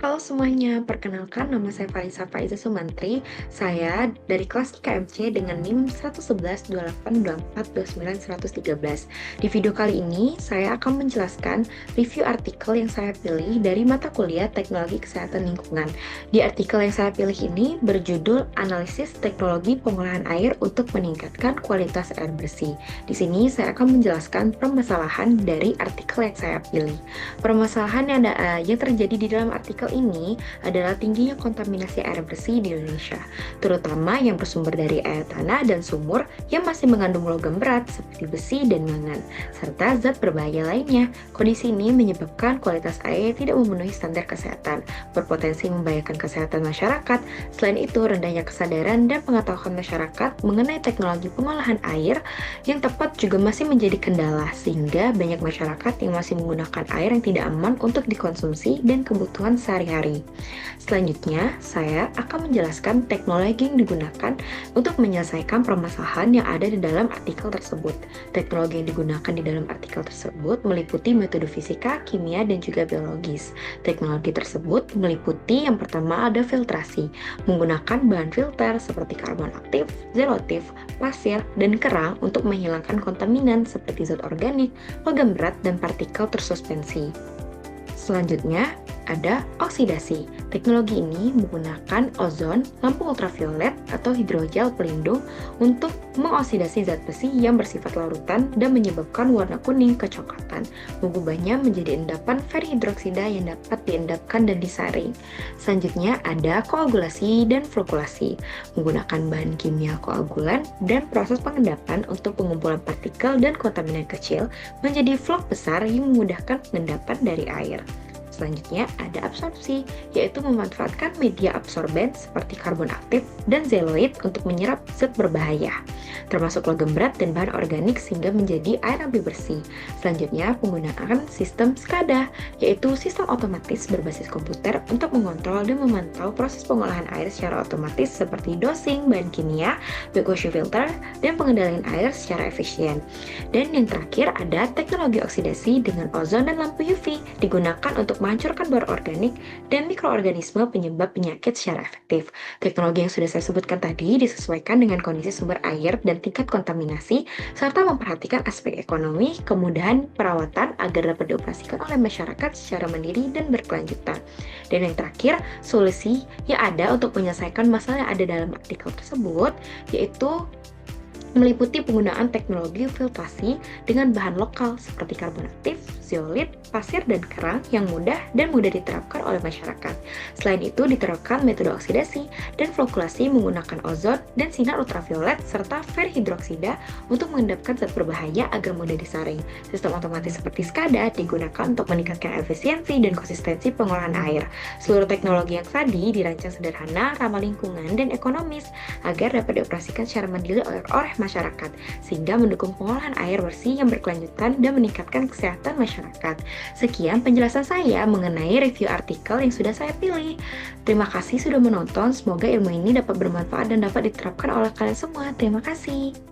Halo semuanya, perkenalkan nama saya Farisa Faiza Sumantri. Saya dari kelas IKMC dengan NIM 11128242913. Di video kali ini, saya akan menjelaskan review artikel yang saya pilih dari mata kuliah Teknologi Kesehatan Lingkungan. Di artikel yang saya pilih ini berjudul Analisis Teknologi Pengolahan Air untuk Meningkatkan Kualitas Air Bersih. Di sini saya akan menjelaskan permasalahan dari artikel yang saya pilih. Permasalahan yang terjadi di dalam artikel ini adalah tingginya kontaminasi air bersih di Indonesia, terutama yang bersumber dari air tanah dan sumur yang masih mengandung logam berat seperti besi dan mangan, serta zat berbahaya lainnya. Kondisi ini menyebabkan kualitas air tidak memenuhi standar kesehatan, berpotensi membahayakan kesehatan masyarakat. Selain itu, rendahnya kesadaran dan pengetahuan masyarakat mengenai teknologi pengolahan air yang tepat juga masih menjadi kendala, sehingga banyak masyarakat yang masih menggunakan air yang tidak aman untuk dikonsumsi dan kebutuhan sehari-hari. Selanjutnya, saya akan menjelaskan teknologi yang digunakan untuk menyelesaikan permasalahan yang ada di dalam artikel tersebut. Teknologi yang digunakan di dalam artikel tersebut meliputi metode fisika, kimia, dan juga biologis. Teknologi tersebut meliputi yang pertama ada filtrasi, menggunakan bahan filter seperti karbon aktif, zelotif, pasir, dan kerang untuk menghilangkan kontaminan seperti zat organik, logam berat, dan partikel tersuspensi. Selanjutnya, ada oksidasi. Teknologi ini menggunakan ozon, lampu ultraviolet, atau hidrogel pelindung untuk mengoksidasi zat besi yang bersifat larutan dan menyebabkan warna kuning kecoklatan, mengubahnya menjadi endapan ferhidroksida yang dapat diendapkan dan disaring. Selanjutnya ada koagulasi dan flokulasi, menggunakan bahan kimia koagulan dan proses pengendapan untuk pengumpulan partikel dan kontaminan kecil menjadi vlog besar yang memudahkan pengendapan dari air. Selanjutnya ada absorpsi, yaitu memanfaatkan media absorben seperti karbon aktif dan zeoloid untuk menyerap zat berbahaya, termasuk logam berat dan bahan organik sehingga menjadi air lebih bersih. Selanjutnya penggunaan sistem SCADA, yaitu sistem otomatis berbasis komputer untuk mengontrol dan memantau proses pengolahan air secara otomatis seperti dosing bahan kimia, backwash filter, dan pengendalian air secara efisien. Dan yang terakhir ada teknologi oksidasi dengan ozon dan lampu UV digunakan untuk menghancurkan bahan organik dan mikroorganisme penyebab penyakit secara efektif. Teknologi yang sudah saya sebutkan tadi disesuaikan dengan kondisi sumber air dan tingkat kontaminasi, serta memperhatikan aspek ekonomi, kemudahan perawatan agar dapat dioperasikan oleh masyarakat secara mandiri dan berkelanjutan. Dan yang terakhir, solusi yang ada untuk menyelesaikan masalah yang ada dalam artikel tersebut, yaitu meliputi penggunaan teknologi filtrasi dengan bahan lokal seperti karbon aktif, zeolit, pasir, dan kerang yang mudah diterapkan oleh masyarakat. Selain itu, diterapkan metode oksidasi dan flokulasi menggunakan ozon dan sinar ultraviolet serta ferhidroksida untuk mengendapkan zat berbahaya agar mudah disaring. Sistem otomatis seperti SCADA digunakan untuk meningkatkan efisiensi dan konsistensi pengolahan air. Seluruh teknologi yang tadi dirancang sederhana, ramah lingkungan, dan ekonomis agar dapat dioperasikan secara mandiri oleh masyarakat, sehingga mendukung pengolahan air bersih yang berkelanjutan dan meningkatkan kesehatan masyarakat. Sekian penjelasan saya mengenai review artikel yang sudah saya pilih. Terima kasih sudah menonton, semoga ilmu ini dapat bermanfaat dan dapat diterapkan oleh kalian semua. Terima kasih.